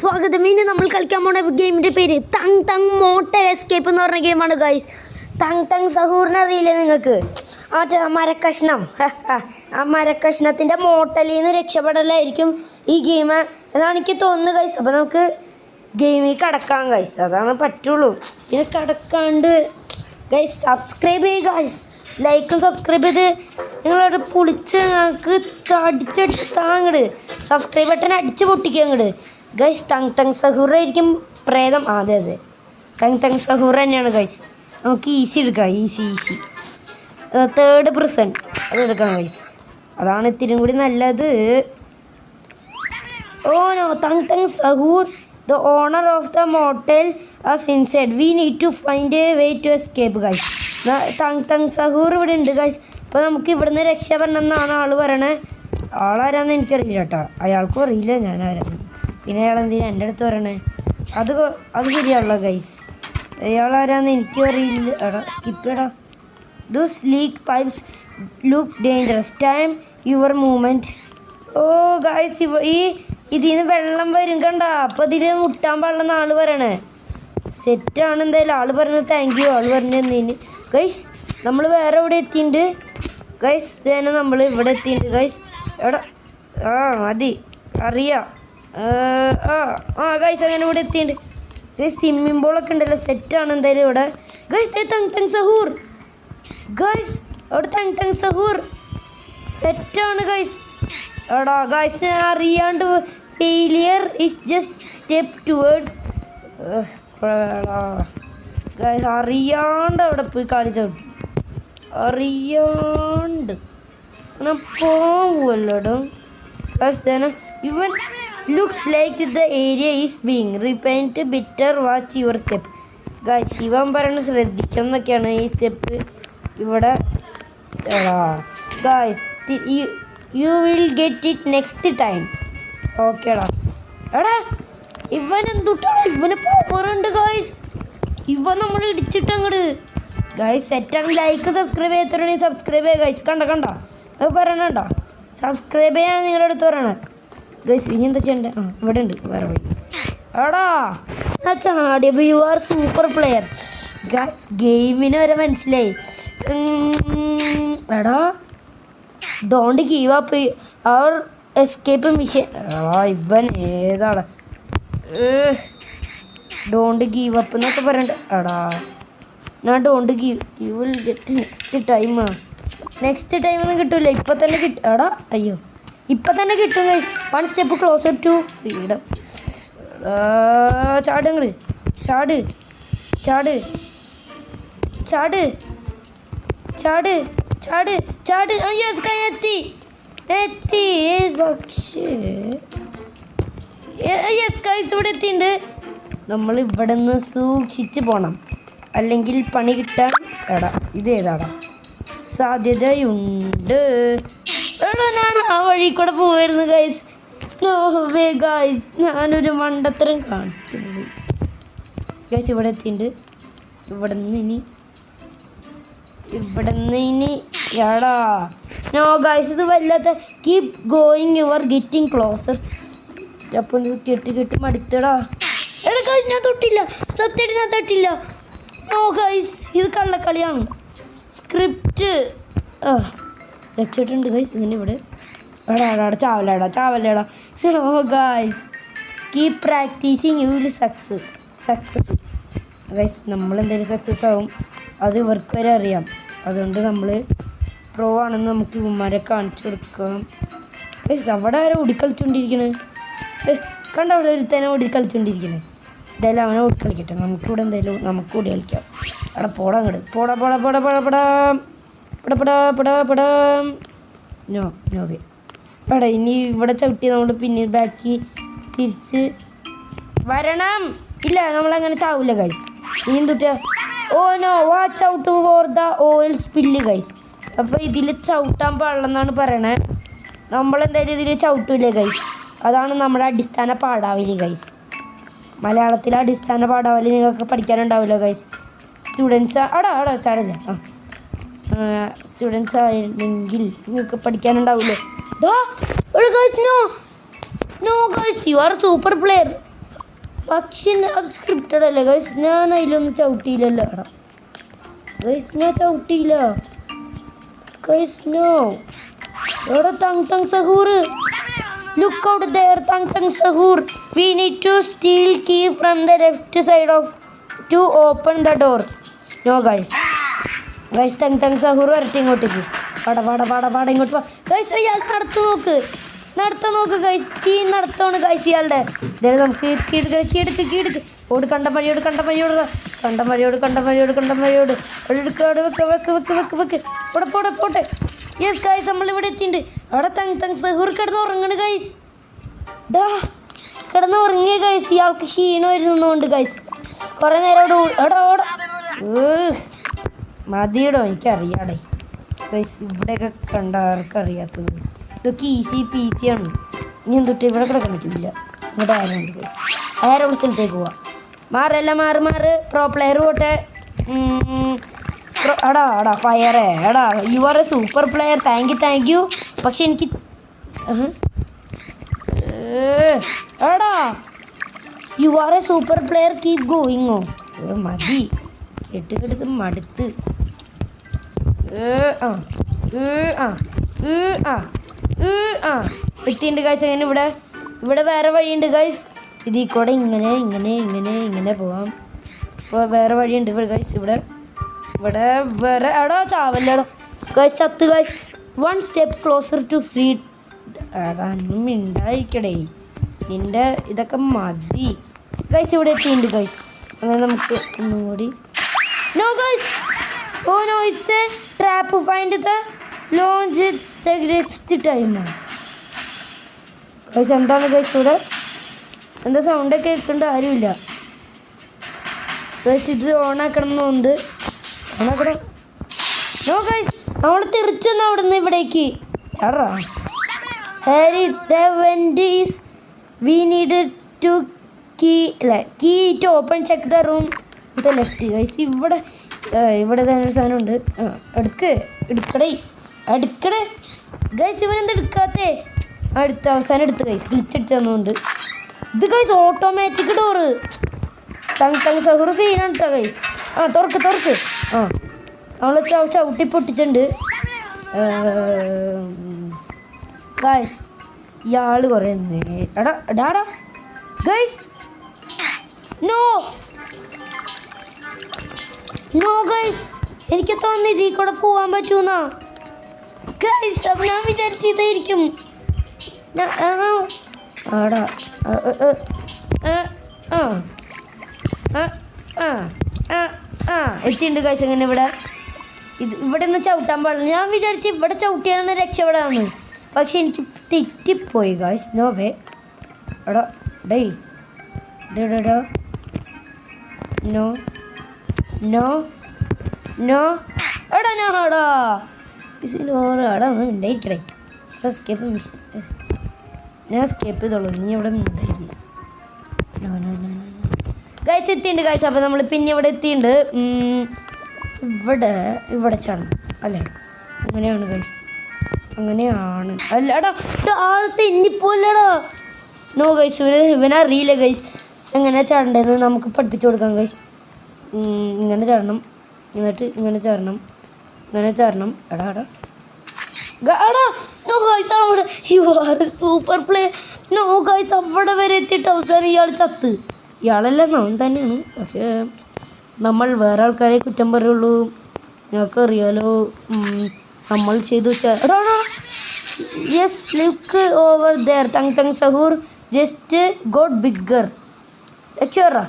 സ്വാഗതം. ഇനി നമ്മൾ കളിക്കാൻ പോണ ഗെയിമിൻ്റെ പേര് തങ് തങ് മോട്ടൽ എസ്കേപ്പ് എന്ന് പറഞ്ഞ ഗെയിമാണ് ഗൈസ്. തങ് തങ് സഹൂറിനെ അറിയില്ലേ നിങ്ങൾക്ക്? മറ്റേ മരക്കഷ്ണം, ആ മരക്കഷ്ണത്തിൻ്റെ മോട്ടലിൽ നിന്ന് രക്ഷപ്പെടലായിരിക്കും ഈ ഗെയിം എന്നാണ് എനിക്ക് തോന്നുന്നത് ഗൈസ്. അപ്പോൾ നമുക്ക് ഗെയിമിൽ കിടക്കാം ഗൈസ്, അതാണ് പറ്റുള്ളൂ. ഇത് കിടക്കാണ്ട് ഗൈസ് സബ്സ്ക്രൈബ് ചെയ്യുക ഗൈസ്, ലൈക്കും സബ്സ്ക്രൈബ് ചെയ്ത് നിങ്ങളോട് പൊളിച്ച് ഞങ്ങൾക്ക് അടിച്ചടിച്ച് താങ്ങട് സബ്സ്ക്രൈബ് ബട്ടൺ അടിച്ച് പൊട്ടിക്കുക അങ്ങോട്ട് ഗൈസ്. തങ് തങ് സഹൂർ ആയിരിക്കും പ്രേതം. അതെ അതെ, തങ് തങ് സഹൂർ തന്നെയാണ് ഗൈസ്. നമുക്ക് ഈസി എടുക്കാം, ഈസി. തേർഡ് പ്രസൻ അത് എടുക്കണം ഗൈസ്, അതാണ് ഇത്തിരി കൂടി നല്ലത്. Oh no, Tung Tung Sahur the owner of the motel has inside. We need to find a way to escape guys. Tung Tung Sahur ഇവിടെ ഉണ്ട് ഗൈസ്. അപ്പോൾ നമുക്ക് ഇവിടുന്ന് രക്ഷപ്പെടണം എന്നാണ് ആൾ പറയണേ. ആളാരാന്ന് എനിക്കറിയില്ല കേട്ടോ, അയാൾക്കും അറിയില്ല ഞാൻ ആരാണ്. പിന്നെ അയാൾ എന്തിനാ എൻ്റെ അടുത്ത് പറയണേ? അത് ശരിയാണല്ലോ ഗൈസ്, അയാളാരാന്ന് എനിക്കും അറിയില്ല. എടാ സ്കിപ്പ് ചെയ്യടാ. Those leak pipes look dangerous. Time your movement. Oh guys, ഇതിൽ നിന്ന് വെള്ളം വരും കണ്ട. അപ്പോൾ ഇതിൽ മുട്ടാൻ പാടില്ലെന്ന് ആൾ പറയണേ. സെറ്റാണ് എന്തായാലും ആൾ പറഞ്ഞത്. താങ്ക് യു ആൾ പറഞ്ഞതിന് ഗൈസ്. നമ്മൾ വേറെ എവിടെ എത്തിയിട്ടുണ്ട് ഗൈസ്? ഇതന്നെ നമ്മൾ ഇവിടെ എത്തിയിട്ടുണ്ട് ഗൈസ്. എവിടെ? മതി അറിയാം. ഗൈസ് അങ്ങനെ ഇവിടെ എത്തിയിട്ടുണ്ട് ഗൈസ്. സ്വിമ്മിംഗ് പൂളൊക്കെ ഉണ്ടല്ലോ, സെറ്റാണ് എന്തായാലും ഇവിടെ ഗൈസ്. തങ് തങ് സഹൂർ ഗൈസ്, അവിടെ തങ് തങ് സഹൂർ സെറ്റാണ് ഗൈസ്. എടാ ഗൈസ്, ഞാൻ അറിയാണ്ട് failure is just step towards. Guys അറിയാണ്ട് അവിടെ പോയി കാലി ചവിട്ടി, അറിയാണ്ട് അങ്ങനെ പോവുമല്ലോ ഗൈസ്. തന്നെ ഇവൻ looks like the area is being repaired better watch your step. Guys ഇവൻ പറയണ ശ്രദ്ധിക്കണം എന്നൊക്കെയാണ് ഈ സ്റ്റെപ്പ് ഇവിടെ. Guys you will get it next time. ഓക്കേടാ. എടാ ഇവൻ എന്തുട്ടാണ്, ഇവന് പവറുണ്ട് ഗൈസ്. ഇവൻ നമ്മൾ ഇടിച്ചിട്ട് അങ്ങോട്ട് ഗൈസ് സെറ്റാണ്. ലൈക്ക് സബ്സ്ക്രൈബ് ചെയ്യാത്തവരാണെങ്കിൽ സബ്സ്ക്രൈബ് ചെയ്യുക ഗൈസ്. കണ്ട അത് പറയണോ? സബ്സ്ക്രൈബ് ചെയ്യാൻ നിങ്ങളുടെ അടുത്ത് പറയണേ ഗൈസ്. ഇനി എന്താ ചെയ്യണ്ടേ? ഇവിടെ ഉണ്ട് വേറെ വഴി. എടാ ചാടിയപ്പോൾ you are super player guys. ഗെയിമിന് വരെ മനസ്സിലായി. എടാ don't give up our escape mission. ഇവൻ ഏതാണ്? ഡോണ്ട് ഗീവ് അപ്പ് എന്നൊക്കെ പറയണ്ട. എടാ ഞാൻ don't give, you will get next time. Next time ഒന്നും കിട്ടില്ല, ഇപ്പം തന്നെ കിട്ടും. എടാ അയ്യോ, ഇപ്പം തന്നെ കിട്ടും guys. One step closer to freedom. ചാടങ്ങള് ചാട് ചാട് ചാട് ചാട് ചാട് ചാട്. യെസ് കൈ എത്തി പക്ഷേ യെസ് കൈസ് ഇവിടെ എത്തിയിട്ടുണ്ട്. നമ്മൾ ഇവിടെ നിന്ന് സൂക്ഷിച്ച് പോകണം, അല്ലെങ്കിൽ പണി കിട്ടാൻ ഇതേതാടാ സാധ്യതയുണ്ട്. ഞാൻ ആ വഴി കൂടെ പോവായിരുന്നു ഗൈസ്. നോവേ ഗൈസ്, ഞാനൊരു മണ്ടത്തരം കാണിച്ചു പോയി ഗൈസ്. ഇവിടെ എത്തിയിട്ടുണ്ട്. ഇവിടെ നിന്ന് ഇനി എടാ നോ ഗൈസ്, ഇത് വല്ലാത്ത. Keep going, your getting closer. അപ്പം ഇത് കെട്ടി മടുത്തടാ. എടാ ഗൈസ് ഞാൻ തൊട്ടില്ല, സത്യമായിട്ട് ഞാൻ തൊട്ടില്ല. നോ ഗൈസ്, ഇത് കള്ളക്കളിയാണ്. Script രക്ഷട്ടുണ്ട് guys. ഇങ്ങനെ ഇവിടെ ചാവല്ലേടാ. Oh guys, keep practicing, you will success guys. നമ്മളെന്തായാലും സക്സസ് ആവും, അത് ഇവർക്ക് വരെ അറിയാം. അതുകൊണ്ട് നമ്മൾ പ്രോ ആണെന്ന് നമുക്ക് ഇവന്മാരെ കാണിച്ചു കൊടുക്കാം. അവിടെ ആരോ ഓടിക്കളിച്ചുകൊണ്ടിരിക്കണേ കണ്ട. അവിടെ ഒരുത്തനെ ഓടിക്കളിച്ചുകൊണ്ടിരിക്കണേ. എന്തായാലും അവനെ ഓടിക്കളിക്കട്ടെ. നമുക്കിവിടെ എന്തായാലും നമുക്ക് ഓടി കളിക്കാം. അവിടെ പോടാ അങ്ങോട്ട് പോടാ. നോവേ എടാ, ഇനി ഇവിടെ ചവിട്ടി നമ്മൾ പിന്നെ ബാക്കി തിരിച്ച് വരണം. ഇല്ല, നമ്മളങ്ങനെ ചാവില്ല ഗൈസ്. ഇനി എന്തുട്ടാ? Oh no, watch out for the oil spill guys. അപ്പോൾ ഇതിൽ ചവിട്ടാൻ പാടില്ലെന്നാണ് പറയണേ. നമ്മളെന്തായാലും ഇതിൽ ചവിട്ടില്ലേ ഗൈസ്. അതാണ് നമ്മുടെ അടിസ്ഥാന പാഠാവലി ഗൈസ്. മലയാളത്തിലെ അടിസ്ഥാന പാഠാവലി നിങ്ങൾക്ക് പഠിക്കാനുണ്ടാവില്ല ഗൈസ്. സ്റ്റുഡൻസ് ചാടില്ല. സ്റ്റുഡൻസ് ആയിരുന്നെങ്കിൽ നിങ്ങൾക്ക് പഠിക്കാനുണ്ടാവില്ലേ? No guys you are super player. പക്ഷെ അത് സ്ക്രിപ്റ്റഡ് അല്ലേ ഗൈസ്? ഞാൻ അതിലൊന്നും ചവിട്ടിയില്ലല്ലോ. എടാ ഗൈസ് ഞാൻ ചവിട്ടിയില്ല ഗൈസ്. നോ. എടാ Tung Sahur, look out there Tung Sahur. We need to steal key from the left side of to open the door. No guys. Guys Tung Sahur വരട്ടെ ഇങ്ങോട്ടേക്ക്. പാട ഇങ്ങോട്ട് വാ ഗൈസ്. ഇയാൾ നടത്താൻ നോക്ക് ഗൈസ്. സീൻ നടത്താണ് ഗൈസ് ഇയാളുടെ. ഇതായത് നമുക്ക് കീടുക്ക് ഓട് കണ്ട വഴിയോട് പോട്ടെ. യെസ് ഗൈസ് നമ്മളിവിടെ എത്തിയിട്ടുണ്ട്. അവിടെ തങ് സഹൂർ കിടന്ന് ഉറങ്ങണ് ഗൈസ്. കിടന്ന് ഉറങ്ങിയ ഗൈസ്. ഇയാൾക്ക് ക്ഷീണമായിരുന്നുകൊണ്ട് ഗൈസ് കുറേ നേരം മതിയിടോ. എനിക്കറിയാടേ ഗൈസ്. ഇവിടെയൊക്കെ കണ്ട ആർക്കറിയാത്തത്. ഇതൊക്കെ ഈസി പീസിയാണ്. ഇനി എന്തൊട്ട് ഇവിടെ കിടക്കാൻ പറ്റില്ല. ഇവിടെ ആരുണ്ട് ഗൈസ്. ആരുടെ സ്ഥലത്തേക്ക് പോവാം. മാറ് പ്രോ പ്ലെയർ പോട്ടെ. എടാ ഫയറേ. എടാ you are a super player. Thank you. പക്ഷെ എനിക്ക് എടാ you are a super player keep ഗോയിങ്ങോ. മതി കെട്ടുകെടുത്ത് മടുത്ത്. എത്തിയുണ്ട് ഗൈസ്. അങ്ങനെ ഇവിടെ വേറെ വഴിയുണ്ട് ഗൈസ്. ഇതിൽ കൂടെ ഇങ്ങനെ പോവാം. ഇപ്പോൾ വേറെ വഴിയുണ്ട് ഇവിടെ ഗൈസ്. ഇവിടെ വേറെ എടാ ചാവല്ലടോ ഗൈസ്. ചത്ത് guys. 1 step closer to free. എടാ ഉണ്ടായിക്കടേ. നിൻ്റെ ഇതൊക്കെ മതി ഗൈസ്. ഇവിടെ എത്തിയിട്ടുണ്ട് ഗൈസ്. അങ്ങനെ നമുക്ക് ഒന്നും കൂടി. No guys. Oh no it's a trap. Find the launch the next time. Guys എന്താണ് ഗൈസ് ഇവിടെ? എന്താ സൗണ്ടൊക്കെ കേൾക്കേണ്ട ആരുമില്ല ഗൈസ്. ഇത് ഓണാക്കണമെന്നുണ്ട്. ഓണാക്കണം. നോ ഗൈസ് നമ്മൾ തിരിച്ചൊന്ന് അവിടെ നിന്ന് ഇവിടേക്ക് ചാടാ. Hurry the Wendy's we need to key to open check the room with left. Guys ഇവിടെ തന്നെ ഒരു സാധനമുണ്ട്. എടുക്കടേ ഗൈസ്. ഇവനെന്താ എടുക്കാത്തേ? അവസാനം എടുത്ത് ഗൈസ്. ഗ്ലിച്ചടിച്ച് തന്നുകൊണ്ട്. ഇത് guys automatic door. Tung Sahur സീനാണ് കേട്ടോ ഗൈസ്. തുറക്ക്. നമ്മൾ ചവിട്ടി പൊട്ടിച്ചിട്ടുണ്ട് ഗൈസ്. ഇയാൾ കുറേ എടാ ഗൈസ്. No guys. എനിക്ക് തോന്നുന്നു ഇതിൽ കൂടെ പോകാൻ പറ്റൂന്നാ ഗൈസ്. അപ്പം ഞാൻ വിചാരിച്ചതായിരിക്കും. എത്തിയുണ്ട് ഗൈസ്. അങ്ങനെ ഇവിടെ നിന്ന് ചവിട്ടാൻ പാടില്ല. ഞാൻ വിചാരിച്ചു ഇവിടെ ചവിട്ടിയാണ് രക്ഷപ്പെടാമെന്ന്. പക്ഷെ എനിക്ക് തെറ്റിപ്പോയി ഗൈസ്. നോ വേ. എടാ ഡേയ് നോ എടാ ഒന്നും ഉണ്ടായിരിക്കടേ. സ്കേപ്പ് മിഷൻ ഞാൻ സ്കേപ്പ് ചെയ്തോളൂ. നീ ഇവിടെ ഉണ്ടായിരുന്നു. ഗൈസ് എത്തിയിട്ടുണ്ട് ഗൈസ്. അപ്പോൾ നമ്മൾ പിന്നെ ഇവിടെ എത്തിയിട്ടുണ്ട്. ഇവിടെ ചാടണം അല്ലേ? അങ്ങനെയാണ് ഗൈസ്. അങ്ങനെയാണ്. അല്ലടാ ആൾ തെന്നിപ്പോലടാ. No guys. ഇവനറിയില്ല ഗൈസ് എങ്ങനെ ചാടേണ്ടതെന്ന്. നമുക്ക് പഠിപ്പിച്ചു കൊടുക്കാം ഗൈസ്. ഇങ്ങനെ ചാടണം. എന്നിട്ട് ഇങ്ങനെ ചാടണം. എടാ നോ ഗൈസ്. അവിടെ you are super player. No guys. അവിടെ വരെ എത്തിയിട്ട് അവസാനം ഇയാൾ ചത്ത്. ഇയാളല്ല നാം തന്നെയാണ്. പക്ഷേ നമ്മൾ വേറെ ആൾക്കാരെ കുറ്റം പറയുള്ളൂ. ഞങ്ങൾക്ക് അറിയാലോ നമ്മൾ ചെയ്തു വെച്ചാൽ. Yes look over there. Tung Sahur just got bigger. എടാ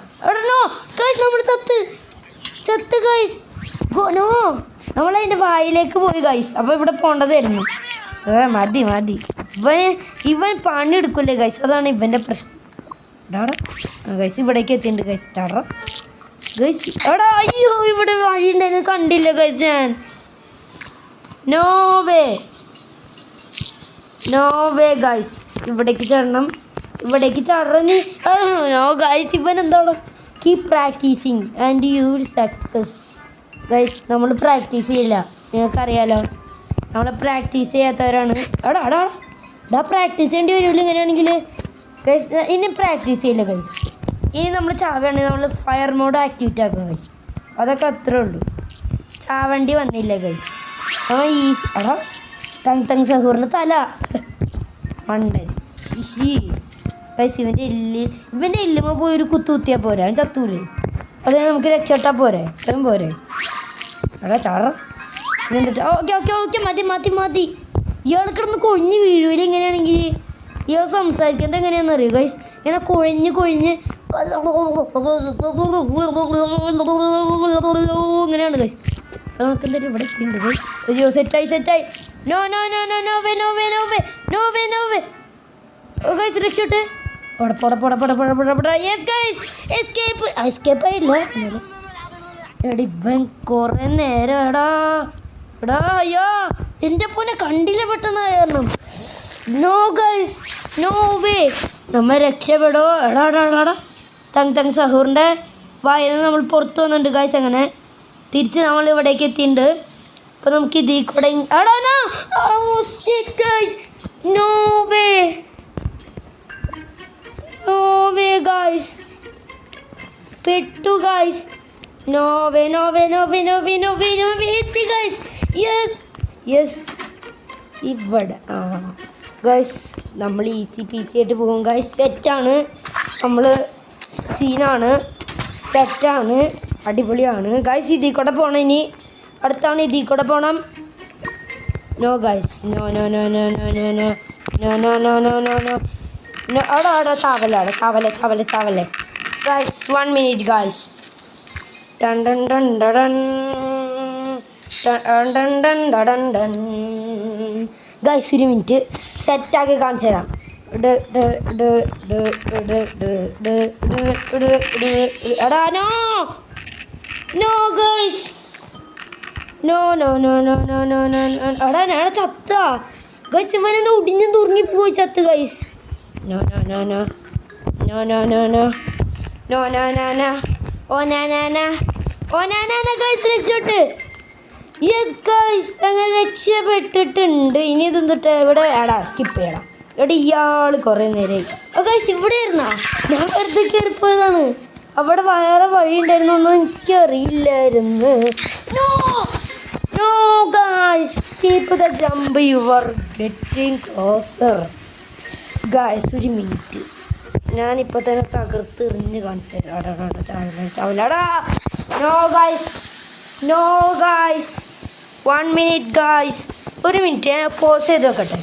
നോ ഗൈസ്. നമ്മൾ ചത്ത് ഗൈസ്. നോ നമ്മളതിൻ്റെ വായിലേക്ക് പോയി ഗൈസ്. അപ്പോൾ ഇവിടെ പോകേണ്ടതായിരുന്നു. മതി ഇവൻ പണി എടുക്കില്ലേ ഗൈസ്. അതാണ് ഇവൻ്റെ പ്രശ്നം. ഗൈസ് ഇവിടേക്ക് എത്തിയിട്ടുണ്ട് ഗൈസ്. ചാടാ ഗൈസ്. അയ്യോ ഇവിടെ വഴി ഉണ്ടായിരുന്നു കണ്ടില്ല ഗൈസ് ഞാൻ. No way guys. ഇവിടേക്ക് ചാടണം നീ. No guys. ഇവൻ എന്താണ്? Keep practising and you will success. Guys നമ്മൾ പ്രാക്ടീസ് ചെയ്യില്ല. നിങ്ങൾക്കറിയാലോ നമ്മൾ പ്രാക്ടീസ് ചെയ്യാത്തവരാണ്. പ്രാക്ടീസ് ചെയ്യേണ്ടി വരുമല്ലോ ഇങ്ങനെയാണെങ്കിൽ. ഗൈസ് ഇനി പ്രാക്ടീസ് ചെയ്യില്ല ഗൈസ്. ഇനി നമ്മൾ ചാവുകയാണെങ്കിൽ നമ്മൾ ഫയർ മോഡ് ആക്ടിവേറ്റ് ആക്കും ഗൈസ്. അതൊക്കെ അത്രേ ഉള്ളൂ. ചാവണ്ടി വന്നില്ല ഗൈസ്. നമ്മൾ ഈസി അടാ തങ് സഹൂറിൻ്റെ തല മണ്ടൻ ശിശി ഗൈസ്. ഇവൻ്റെ എല്ലുമ്പോൾ പോയി ഒരു കുത്തിയാൽ പോരെ, അവൻ ചത്തൂലേ. അത് നമുക്ക് രക്ഷപ്പെട്ടാൽ പോരെ, ഇത്രയും പോരെ. എടാ ചാറ എന്നിട്ട് ഓക്കെ മതി. ഇയാൾ കിടന്ന് കൊഴിഞ്ഞ് വീഴുവില്ല. ഇങ്ങനെയാണെങ്കിൽ ഇയാൾ സംസാരിക്കുന്നത് എങ്ങനെയാണെന്ന് അറിയോ ഗൈസ്? ഇങ്ങനെ കൊഴിഞ്ഞ് ഇങ്ങനെയാണ് ഗൈസ്. അപ്പോൾ നമുക്ക് എന്തായാലും ഇവിടെ എത്തിയിട്ടുണ്ട് ഗൈസ്. അയ്യോ സെറ്റായി. നോ വേ ഗൈസ് രക്ഷോട്ട്. എസ്കേപ്പ് ആയില്ല. എടാ ഇവൻ കുറേ നേരം എടാ അയ്യോ എൻ്റെ പൊന്നെ കണ്ടില്ല പെട്ടെന്ന് കാരണം. നോ ഗൈസ് നോ വേ നമ്മൾ രക്ഷപ്പെടോ. എടാ തങ് സഹൂറിൻ്റെ വായന്ന് നമ്മൾ പുറത്ത് വന്നിട്ടുണ്ട് ഗൈസ്. അങ്ങനെ തിരിച്ച് നമ്മൾ ഇവിടേക്ക് എത്തിയിട്ടുണ്ട്. അപ്പോൾ നമുക്ക് ഇതിൽ കൂടെ നോ വേ ഗൈസ് പെട്ടു ഗൈസ്. നോ വേ എത്തി ഗൈസ്. യെസ് ഇവിടെ ഗൈസ് നമ്മൾ ഈസി പീസി ആയിട്ട് പോകും ഗൈസ്. സെറ്റാണ്, നമ്മൾ സീനാണ്, സെറ്റാണ്, അടിപൊളിയാണ് ഗൈസ്. ഇതിൽ കൂടെ പോകണം. ഇനി അടുത്താണ് ഇതിൽ കൂടെ പോകണം. നോ ഗൈസ് നോ അവിടെ ചാവല്ലേ ഗൈസ്. 1 minute guys. ഗൈസ് ഒരു മിനിറ്റ് സെറ്റാക്കി കാണിച്ചു തരാം. എടാ നോ ഗൈസ് നോ എടാ ഞാൻ ചത്ത ഗൈസ്. ഇവനെന്താ ഒടിഞ്ഞും തുറങ്ങി പോയി ചത്ത് ഗൈസ്. നോ ഗൈസ് രക്ഷപ്പെട്ട്. യെസ് ഗൈസ് അങ്ങനെ രക്ഷപ്പെട്ടിട്ടുണ്ട്. ഇനി ഇതെന്നിട്ട് ഇവിടെ സ്കിപ്പ് ചെയ്യണം. ഇവിടെ ഇയാൾ കുറേ നേരമായി. ഗൈസ് ഇവിടെ ഇരുന്നാ ഞാൻ വെറുതെ കയറിപ്പോയതാണ്. അവിടെ വേറെ വഴി ഉണ്ടായിരുന്നൊന്നും എനിക്കറിയില്ലായിരുന്നു. No guys keep the jump, you are getting closer. Guys ഒരു മിനിറ്റ് ഞാനിപ്പോൾ തന്നെ തകർത്ത് എറിഞ്ഞ് കാണിച്ചു. ചാവില്ലാടാ. No guys 1 minute guys. ഒരു മിനിറ്റ് ഞാൻ പോസ് ചെയ്ത് വെക്കട്ടെ.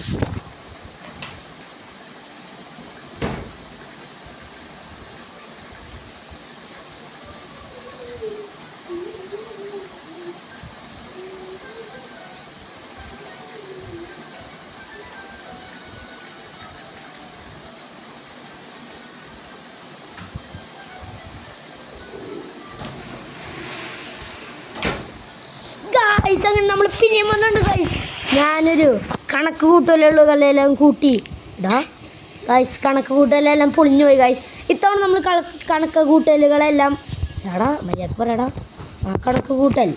ഗൈസ് അങ്ങനെ നമ്മൾ പിന്നെയും വന്നിട്ടുണ്ട് ഗൈസ്. ഞാനൊരു കണക്ക് കൂട്ടലുള്ള കളിയെല്ലാം കൂട്ടി ഗൈസ്. കണക്ക് കൂട്ടലെല്ലാം പൊളിഞ്ഞു പോയി ഗൈസ്. ഇത്തവണ നമ്മൾ കണക്ക് കൂട്ടലുകളെല്ലാം മര്യാദ പറയടാ. കണക്ക് കൂട്ടൽ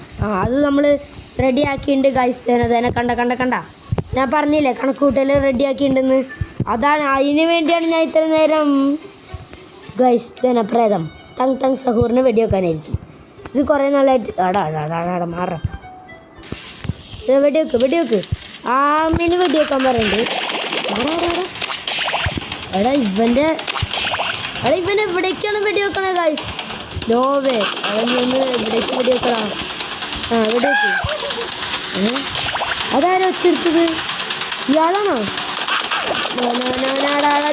അത് നമ്മൾ റെഡിയാക്കിയിട്ടുണ്ട് ഗൈസ്. തന്നെ കണ്ട ഞാൻ പറഞ്ഞില്ലേ കണക്ക് കൂട്ടൽ റെഡിയാക്കിയിട്ടുണ്ടെന്ന്. അതാണ് അതിന് വേണ്ടിയാണ് ഞാൻ ഇത്ര നേരം ഗൈസ് പ്രേതം തങ് സഹൂറിനെ വെടിവെക്കാനായിരിക്കും. ഇത് കുറേ നാളായിട്ട് മാറാം. വെടിവെക്ക് ആമിന് വെടിവെക്കാൻ പറയുന്നുണ്ട്. ഇവൻ എവിടേക്കാണ് വെടിവെക്കണേ ഗൈസ്? നോവേ അവനൊന്ന് ഇവിടേക്ക് വെടിവെക്കണം. വെടിവെക്ക്. അതാരാ ഒച്ചെടുത്തത്? ഇയാളാണോ?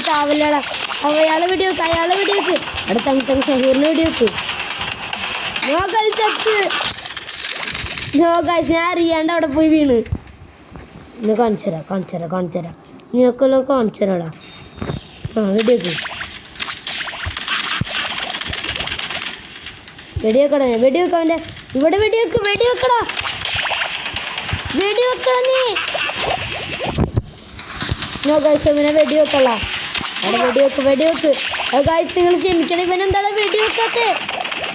ചാവല്ലടാ. അയാളെ വെടിവെക്ക്. അവിടെ തങ് സഹൂറിനെ വെടിവെക്ക്. നോ ഗൈസ് ചത്ത്. നോ ഗൈസ് ഞാൻ അറിയാണ്ട് അവിടെ പോയി വീണ്. ഇന്ന് കാണിച്ചു തരാം നിങ്ങൾക്കെല്ലാം കാണിച്ചു തരാടാ. വെടിവെക്ക്. വെടിവെക്കവൻ്റെ ഇവിടെ വെടിവെക്കടാ നീ. നോ ഗൈസ് അവനെ വെടിവെക്കല്ല. അവിടെ വെടിവെക്ക്. ഗൈസ് നിങ്ങൾ ക്ഷമിക്കണം. ഇവനെന്താണ് വെടിവെക്കാത്തെ?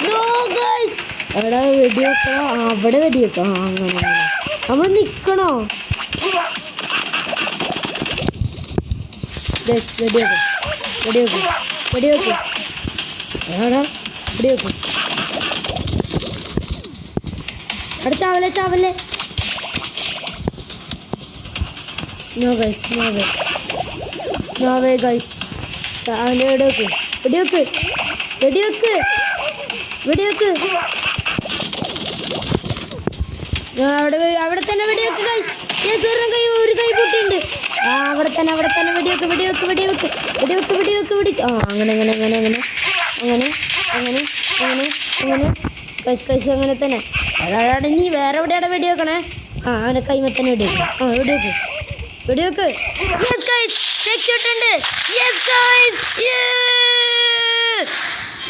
നോ ഗൈസ് എവിടെ വെടിവെക്കണം. അവിടെ വെടിവെക്കാം. അങ്ങനെ നമ്മൾ നിൽക്കണോ? വെടിവെക്കും. വെടിവെക്ക് വെടിവെക്ക് എടാ വെടിവെക്ക് അവിടെ ചാവല്ലേ ചാവല്ലേ no guys no way guys ചാവല്ലേ വെടിവെക്ക് വെടിവെക്ക് വെടിവെക്ക് വെടിവെക്ക് അവിടെ തന്നെ വെടിവെക്ക് ഗൈസ് ഒരു കൈ പൊട്ടിയുണ്ട് അവിടെ തന്നെ വെടിവെക്ക് വെടിവെക്ക് വെടിവെക്ക് വെടിവെക്ക് വെടിവെക്ക് വെടിക്ക് അങ്ങനെ അങ്ങനെ അങ്ങനെ അങ്ങനെ അങ്ങനെ അങ്ങനെ അങ്ങനെ അങ്ങനെ കൈസ് അങ്ങനെ തന്നെ അടാടാ നീ വേറെ എവിടെയാണ് വെടിവെക്കണേ അവനെ കൈമ തന്നെ വെടിവെക്ക് വെടിവെക്ക് വെടിവെക്ക് യെസ് ഗൈസ് രക്ഷപ്പെട്ടുണ്ട് യെസ്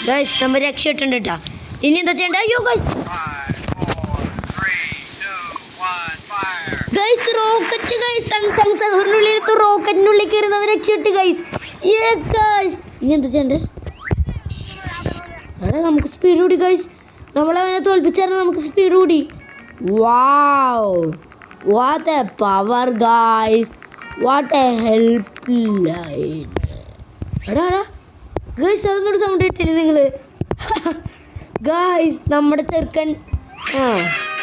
ഗൈസ് നമ്മൾ രക്ഷപ്പെട്ടുണ്ട് കേട്ടോ ഇനി എന്താ ചെയ്യണ്ട അയ്യോ ഗൈസ് റോക്കറ്റ് ഗൈസ് തങ് സഹറിനുള്ളിൽ റോക്കറ്റിനുള്ളിൽ കയറുന്നവർ രക്ഷപ്പെട്ടു ഗൈസ് യെസ് ഗൈസ് ഇനി എന്താ ചെയ്യണ്ടേ എടാ നമുക്ക് സ്പീഡ് കൂടി ഗൈസ് നമ്മളവനെ തോൽപ്പിച്ചാൽ നമുക്ക് സ്പീഡ് കൂടി wow what A power guys what A help line എടാ ഗൈസ് അതൊന്നൊരു സൗണ്ട് കിട്ടില്ലേ നിങ്ങൾ ഗൈസ് നമ്മുടെ ചെറുക്കൻ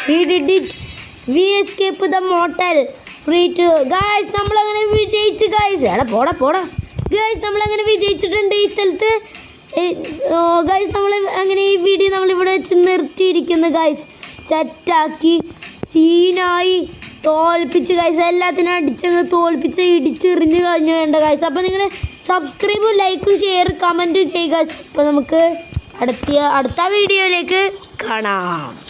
we did it we escaped the motel free to guys നമ്മളങ്ങനെ വിജയിച്ചു ഗൈസ് എടാ പോടാ ഗൈസ് നമ്മളങ്ങനെ വിജയിച്ചിട്ടുണ്ട് ഈ സ്ഥലത്ത് ഗൈസ് നമ്മൾ അങ്ങനെ ഈ വീഡിയോ നമ്മളിവിടെ വെച്ച് നിർത്തിയിരിക്കുന്നു ഗൈസ് സെറ്റാക്കി സീനായി തോൽപ്പിച്ച് ഗൈസ് എല്ലാത്തിനും അടിച്ചങ്ങ് തോൽപ്പിച്ച് ഇടിച്ചെറിഞ്ഞ് കഴിഞ്ഞ് വേണ്ട ഗൈസ് അപ്പോൾ നിങ്ങൾ സബ്സ്ക്രൈബും ലൈക്കും ഷെയർ കമൻറ്റും ചെയ്യുക ഗൈസ് അപ്പോൾ നമുക്ക് അടുത്ത വീഡിയോയിലേക്ക് കാണാം.